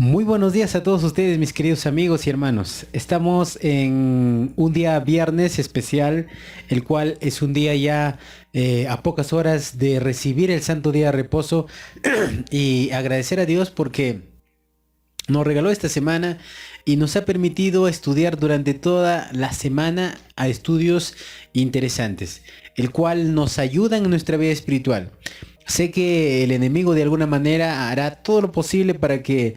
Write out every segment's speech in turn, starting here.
Muy buenos días a todos ustedes, mis queridos amigos y hermanos. Estamos en un día viernes especial, el cual es un día ya a pocas horas de recibir el Santo Día de Reposo y agradecer a Dios porque nos regaló esta semana y nos ha permitido estudiar durante toda la semana a estudios interesantes, el cual nos ayuda en nuestra vida espiritual. Sé que el enemigo de alguna manera hará todo lo posible para que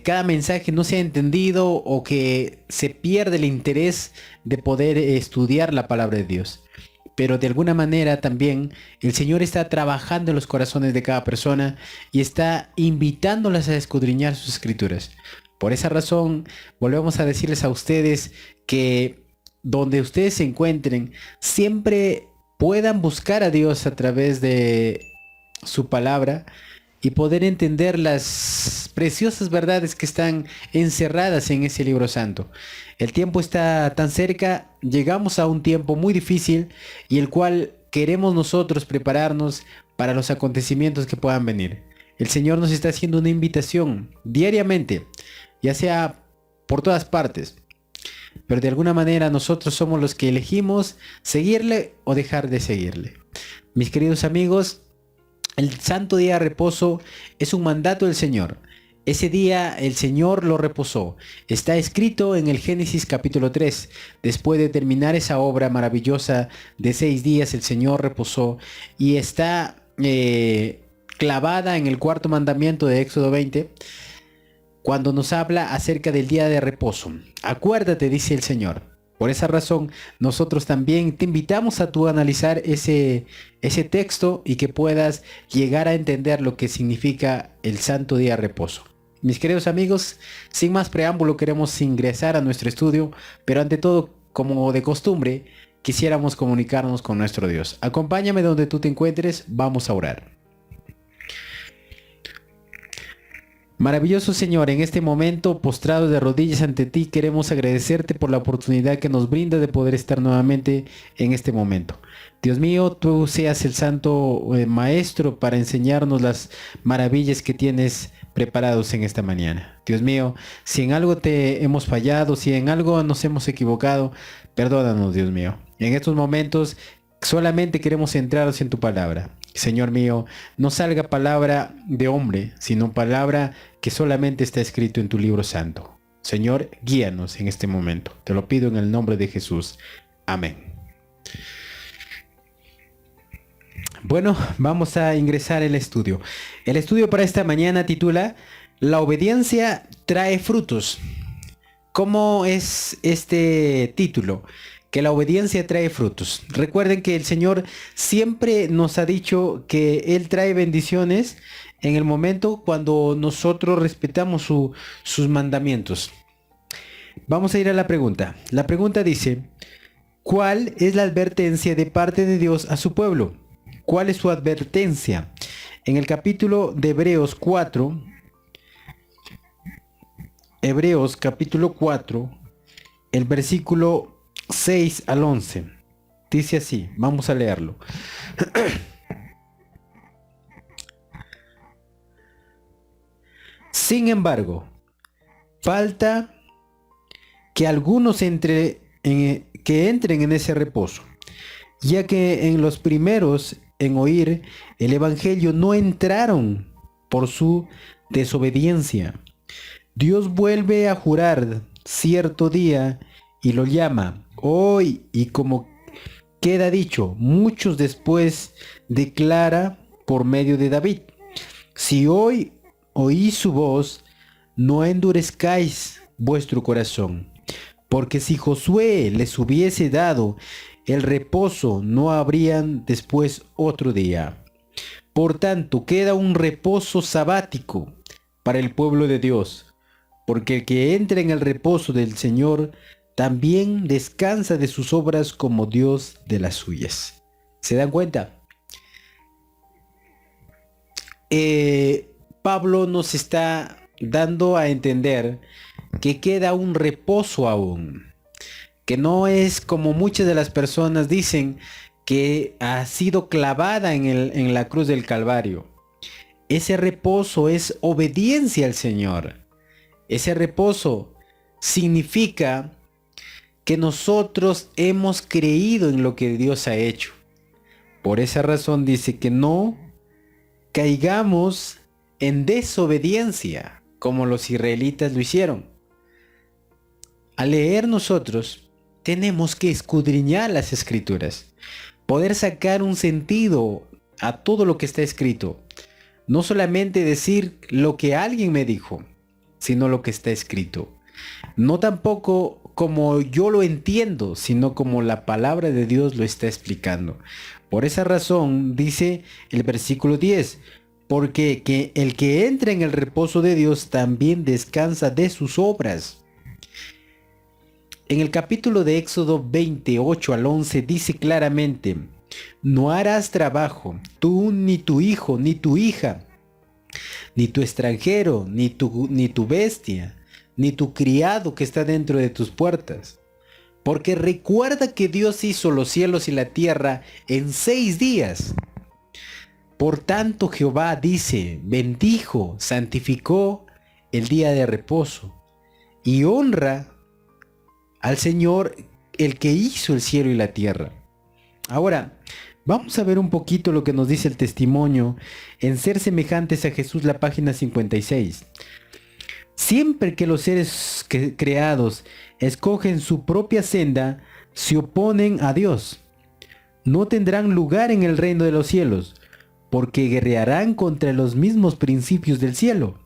cada mensaje no sea entendido o que se pierda el interés de poder estudiar la palabra de Dios. Pero de alguna manera también el Señor está trabajando en los corazones de cada persona y está invitándolas a escudriñar sus escrituras. Por esa razón, volvemos a decirles a ustedes que donde ustedes se encuentren, siempre puedan buscar a Dios a través de su palabra y poder entender las preciosas verdades que están encerradas en ese libro santo. El tiempo está tan cerca, llegamos a un tiempo muy difícil y el cual queremos nosotros prepararnos para los acontecimientos que puedan venir. El Señor nos está haciendo una invitación diariamente, ya sea por todas partes, pero de alguna manera nosotros somos los que elegimos seguirle o dejar de seguirle. Mis queridos amigos, el Santo Día de Reposo es un mandato del Señor. Ese día el Señor lo reposó. Está escrito en el Génesis capítulo 3. Después de terminar esa obra maravillosa de 6 días, el Señor reposó y está clavada en el cuarto mandamiento de Éxodo 20, cuando nos habla acerca del día de reposo. Acuérdate, dice el Señor. Por esa razón, nosotros también te invitamos a tú analizar ese texto y que puedas llegar a entender lo que significa el Santo Día de Reposo. Mis queridos amigos, sin más preámbulo queremos ingresar a nuestro estudio, pero ante todo, como de costumbre, quisiéramos comunicarnos con nuestro Dios. Acompáñame donde tú te encuentres, vamos a orar. Maravilloso Señor, en este momento, postrados de rodillas ante ti, queremos agradecerte por la oportunidad que nos brinda de poder estar nuevamente en este momento. Dios mío, tú seas el santo maestro para enseñarnos las maravillas que tienes preparados en esta mañana. Dios mío, si en algo te hemos fallado, si en algo nos hemos equivocado, perdónanos, Dios mío. En estos momentos solamente queremos centrarnos en tu palabra. Señor mío, no salga palabra de hombre, sino palabra que solamente está escrito en tu libro santo. Señor, guíanos en este momento. Te lo pido en el nombre de Jesús. Amén. Bueno, vamos a ingresar al estudio. El estudio para esta mañana titula La obediencia trae frutos. ¿Cómo es este título? Que la obediencia trae frutos. Recuerden que el Señor siempre nos ha dicho que Él trae bendiciones en el momento cuando nosotros respetamos sus mandamientos. Vamos a ir a la pregunta. La pregunta dice, ¿cuál es la advertencia de parte de Dios a su pueblo? ¿Cuál es su advertencia? En el capítulo de Hebreos 4, Hebreos capítulo 4, el versículo 6 al 11. Dice así, vamos a leerlo. Sin embargo, falta que algunos que entren en ese reposo, ya que en los primeros en oír el evangelio no entraron por su desobediencia. Dios vuelve a jurar cierto día y lo llama hoy, y como queda dicho, muchos después declara por medio de David, si hoy oís su voz, no endurezcáis vuestro corazón, porque si Josué les hubiese dado el reposo, no habrían después otro día. Por tanto, queda un reposo sabático para el pueblo de Dios, porque el que entra en el reposo del Señor también descansa de sus obras como Dios de las suyas. ¿Se dan cuenta? Pablo nos está dando a entender que queda un reposo aún, que no es como muchas de las personas dicen que ha sido clavada en la cruz del Calvario. Ese reposo es obediencia al Señor. Ese reposo significa que nosotros hemos creído en lo que Dios ha hecho. Por esa razón dice que no caigamos en desobediencia como los israelitas lo hicieron. Al leer nosotros tenemos que escudriñar las escrituras, poder sacar un sentido a todo lo que está escrito. No solamente decir lo que alguien me dijo, sino lo que está escrito. No tampoco como yo lo entiendo, sino como la palabra de Dios lo está explicando. Por esa razón dice el versículo 10, porque el que entra en el reposo de Dios también descansa de sus obras. En el capítulo de Éxodo 28 al 11 dice claramente, no harás trabajo, tú ni tu hijo, ni tu hija, ni tu extranjero, ni tu bestia, ni tu criado que está dentro de tus puertas. Porque recuerda que Dios hizo los cielos y la tierra en 6 días. Por tanto Jehová dice, bendijo, santificó el día de reposo y honra al Señor el que hizo el cielo y la tierra. Ahora, vamos a ver un poquito lo que nos dice el testimonio en Ser semejantes a Jesús, la página 56. Siempre que los seres creados escogen su propia senda, se oponen a Dios. No tendrán lugar en el reino de los cielos, porque guerrearán contra los mismos principios del cielo.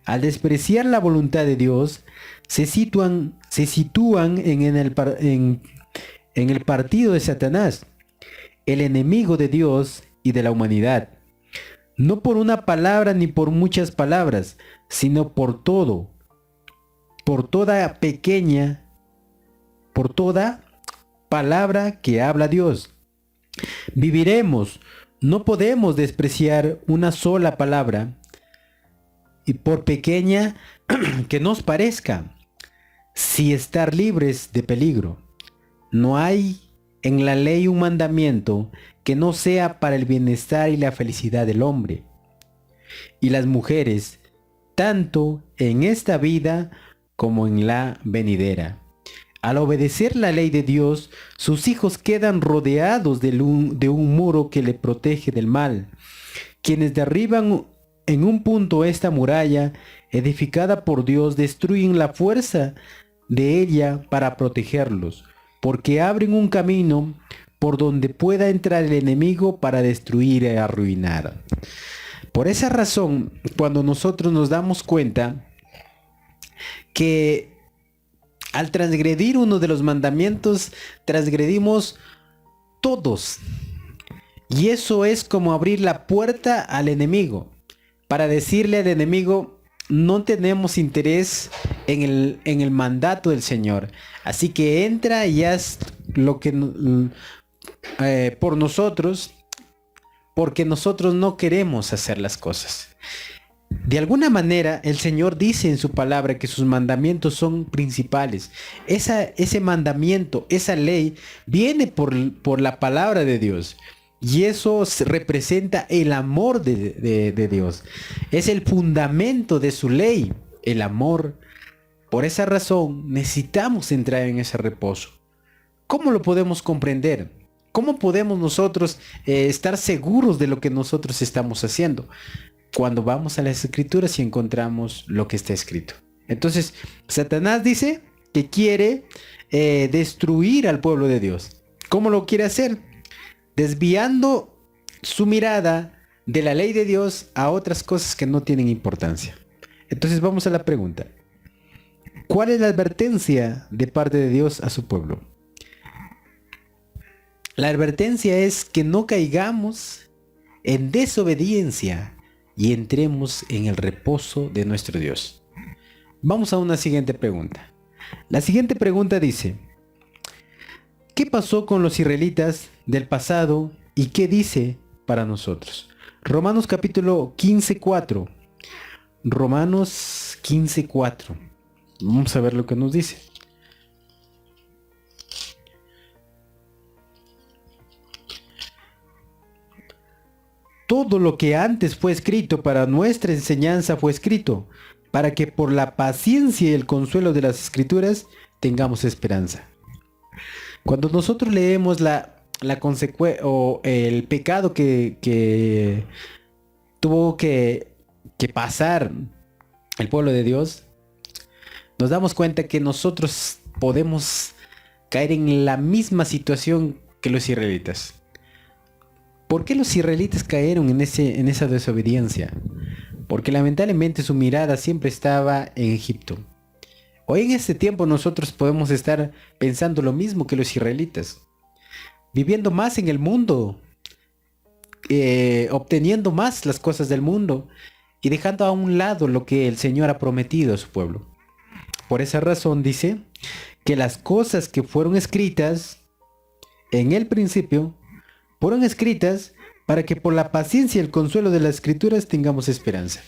Al despreciar la voluntad de Dios, se sitúan en el partido de Satanás, el enemigo de Dios y de la humanidad. No por una palabra ni por muchas palabras, sino por todo, por toda palabra que habla Dios. Viviremos, no podemos despreciar una sola palabra, y por pequeña que nos parezca, si estar libres de peligro. No hay en la ley un mandamiento que no sea para el bienestar y la felicidad del hombre y las mujeres, tanto en esta vida como en la venidera. Al obedecer la ley de Dios, sus hijos quedan rodeados de un muro que le protege del mal. Quienes derriban en un punto esta muralla, edificada por Dios, destruyen la fuerza de ella para protegerlos, porque abren un camino por donde pueda entrar el enemigo para destruir y arruinar. Por esa razón, cuando nosotros nos damos cuenta que al transgredir uno de los mandamientos, transgredimos todos. Y eso es como abrir la puerta al enemigo, para decirle al enemigo, no tenemos interés en el mandato del Señor. Así que entra y haz lo que por nosotros, porque nosotros no queremos hacer las cosas. De alguna manera, el Señor dice en su palabra que sus mandamientos son principales. Ese mandamiento, esa ley, viene por la palabra de Dios. Y eso representa el amor de Dios. Es el fundamento de su ley, el amor. Por esa razón, necesitamos entrar en ese reposo. ¿Cómo lo podemos comprender? ¿Cómo podemos nosotros estar seguros de lo que nosotros estamos haciendo? Cuando vamos a las escrituras y encontramos lo que está escrito. Entonces, Satanás dice que quiere destruir al pueblo de Dios. ¿Cómo lo quiere hacer? Desviando su mirada de la ley de Dios a otras cosas que no tienen importancia. Entonces vamos a la pregunta. ¿Cuál es la advertencia de parte de Dios a su pueblo? La advertencia es que no caigamos en desobediencia y entremos en el reposo de nuestro Dios. Vamos a una siguiente pregunta. La siguiente pregunta dice, ¿qué pasó con los israelitas del pasado y qué dice para nosotros? Romanos capítulo 15:4. Romanos 15:4. Vamos a ver lo que nos dice. Todo lo que antes fue escrito para nuestra enseñanza fue escrito, para que por la paciencia y el consuelo de las Escrituras tengamos esperanza. Cuando nosotros leemos o el pecado que tuvo que pasar el pueblo de Dios, nos damos cuenta que nosotros podemos caer en la misma situación que los israelitas. ¿Por qué los israelitas cayeron en esa desobediencia? Porque lamentablemente su mirada siempre estaba en Egipto. Hoy en este tiempo nosotros podemos estar pensando lo mismo que los israelitas, viviendo más en el mundo, obteniendo más las cosas del mundo y dejando a un lado lo que el Señor ha prometido a su pueblo. Por esa razón dice que las cosas que fueron escritas en el principio fueron escritas para que por la paciencia y el consuelo de las Escrituras tengamos esperanza.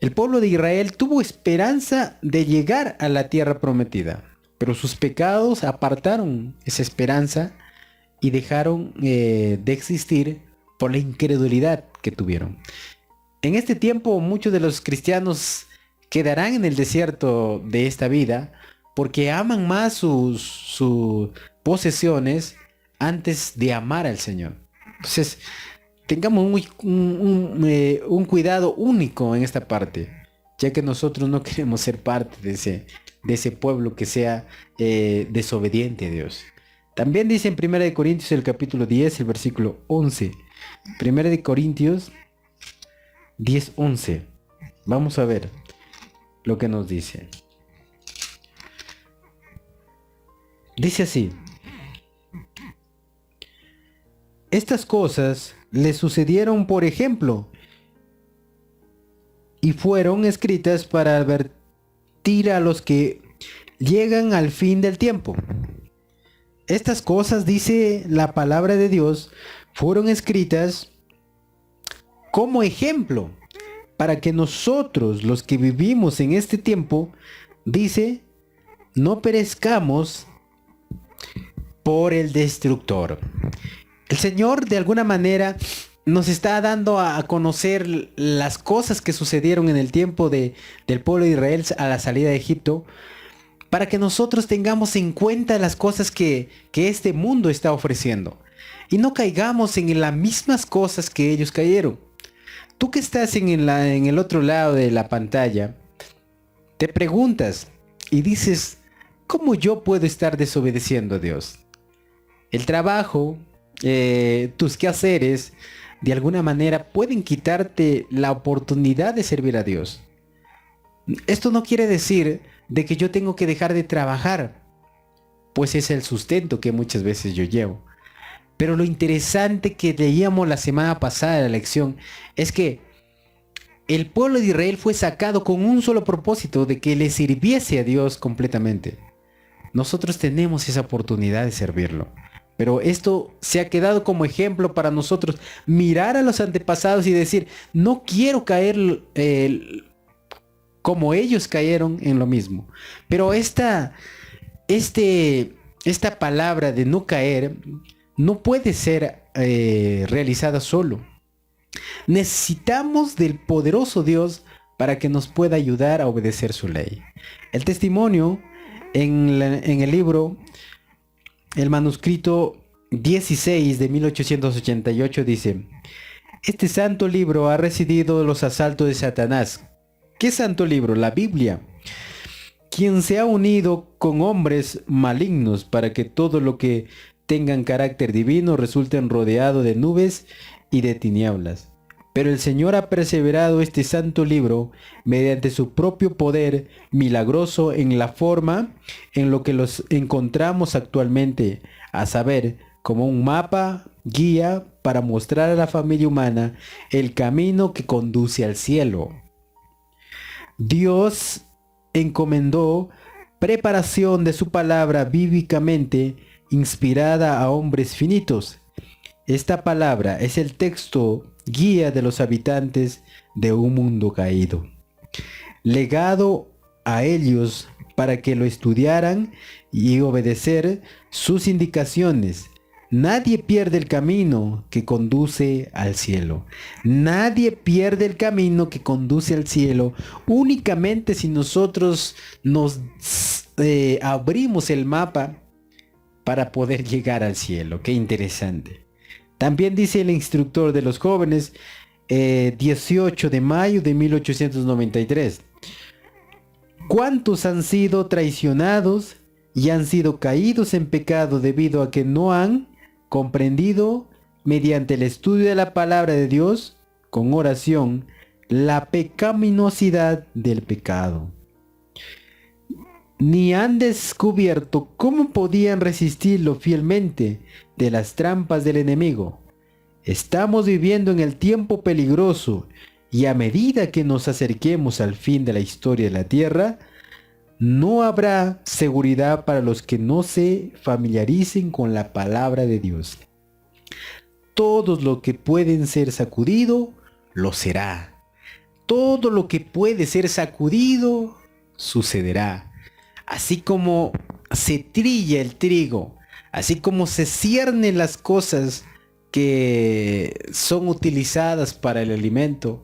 El pueblo de Israel tuvo esperanza de llegar a la tierra prometida, pero sus pecados apartaron esa esperanza y dejaron de existir por la incredulidad que tuvieron. En este tiempo muchos de los cristianos quedarán en el desierto de esta vida porque aman más sus posesiones antes de amar al Señor. Entonces, tengamos un cuidado único en esta parte, ya que nosotros no queremos ser parte de ese pueblo que sea desobediente a Dios. También dice en 1 Corintios el capítulo 10, el versículo 11. 1 Corintios 10, 11. Vamos a ver lo que nos dice. Dice así: estas cosas le sucedieron por ejemplo y fueron escritas para advertir a los que llegan al fin del tiempo. Estas cosas, dice la palabra de Dios, fueron escritas como ejemplo para que nosotros, los que vivimos en este tiempo, dice, no perezcamos por el destructor. El Señor de alguna manera nos está dando a conocer las cosas que sucedieron en el tiempo del pueblo de Israel a la salida de Egipto, para que nosotros tengamos en cuenta las cosas que este mundo está ofreciendo y no caigamos en las mismas cosas que ellos cayeron. Tú que estás en el otro lado de la pantalla, te preguntas y dices, ¿cómo yo puedo estar desobedeciendo a Dios? El trabajo, tus quehaceres, de alguna manera pueden quitarte la oportunidad de servir a Dios. Esto no quiere decir de que yo tengo que dejar de trabajar, pues es el sustento que muchas veces yo llevo. Pero lo interesante que leíamos la semana pasada de la lección es que el pueblo de Israel fue sacado con un solo propósito, de que le sirviese a Dios completamente. Nosotros tenemos esa oportunidad de servirlo. Pero esto se ha quedado como ejemplo para nosotros, mirar a los antepasados y decir, no quiero caer como ellos cayeron en lo mismo. Pero esta palabra de no caer no puede ser realizada solo. Necesitamos del poderoso Dios para que nos pueda ayudar a obedecer su ley. El testimonio en el libro, el manuscrito 16 de 1888 dice: este santo libro ha resistido los asaltos de Satanás. ¿Qué santo libro? La Biblia, quien se ha unido con hombres malignos para que todo lo que tengan carácter divino resulten rodeado de nubes y de tinieblas. Pero el Señor ha perseverado este santo libro mediante su propio poder milagroso en la forma en lo que los encontramos actualmente, a saber, como un mapa, guía para mostrar a la familia humana el camino que conduce al cielo. Dios encomendó preparación de su palabra bíblicamente inspirada a hombres finitos. Esta palabra es el texto guía de los habitantes de un mundo caído, legado a ellos para que lo estudiaran y obedecer sus indicaciones, Nadie pierde el camino que conduce al cielo. Nadie pierde el camino que conduce al cielo únicamente si nosotros nos abrimos el mapa para poder llegar al cielo. Qué interesante. También dice el instructor de los jóvenes, 18 de mayo de 1893. ¿Cuántos han sido traicionados y han sido caídos en pecado debido a que no han comprendido mediante el estudio de la palabra de Dios, con oración, la pecaminosidad del pecado? Ni han descubierto cómo podían resistirlo fielmente de las trampas del enemigo. Estamos viviendo en el tiempo peligroso y a medida que nos acerquemos al fin de la historia de la tierra, no habrá seguridad para los que no se familiaricen con la palabra de Dios. Todo lo que pueden ser sacudido, lo será. Todo lo que puede ser sacudido, sucederá. Así como se trilla el trigo, así como se ciernen las cosas que son utilizadas para el alimento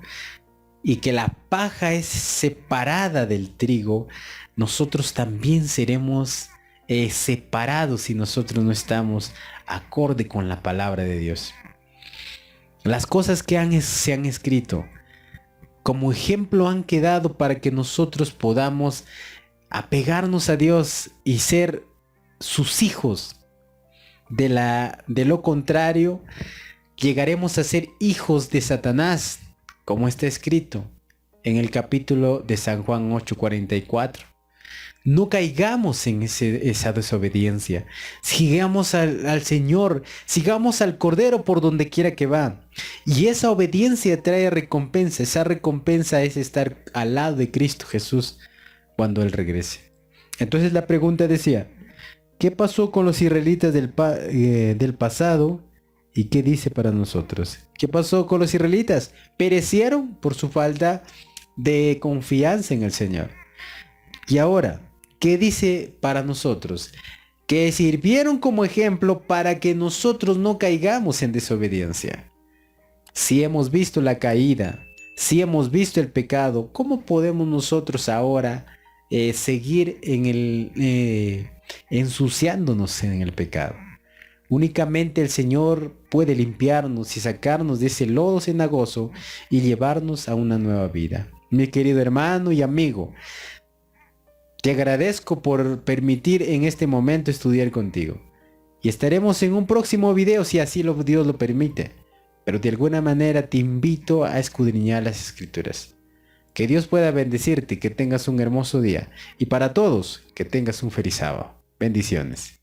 y que la paja es separada del trigo, nosotros también seremos separados si nosotros no estamos acorde con la palabra de Dios. Las cosas que se han escrito como ejemplo han quedado para que nosotros podamos apegarnos a Dios y ser sus hijos. De lo contrario, llegaremos a ser hijos de Satanás, como está escrito en el capítulo de San Juan 8:44. No caigamos en esa desobediencia. Sigamos al Señor, sigamos al Cordero por donde quiera que va. Y esa obediencia trae recompensa. Esa recompensa es estar al lado de Cristo Jesús cuando Él regrese. Entonces la pregunta decía, ¿qué pasó con los israelitas del pasado? ¿Y qué dice para nosotros? ¿Qué pasó con los israelitas? Perecieron por su falta de confianza en el Señor. Y ahora, ¿qué dice para nosotros? Que sirvieron como ejemplo para que nosotros no caigamos en desobediencia. Si hemos visto la caída, si hemos visto el pecado, ¿cómo podemos nosotros ahora seguir ensuciándonos en el pecado? Únicamente el Señor puede limpiarnos y sacarnos de ese lodo cenagoso y llevarnos a una nueva vida. Mi querido hermano y amigo, te agradezco por permitir en este momento estudiar contigo. Y estaremos en un próximo video si así Dios lo permite. Pero de alguna manera te invito a escudriñar las Escrituras. Que Dios pueda bendecirte, que tengas un hermoso día. Y para todos, que tengas un feliz sábado. Bendiciones.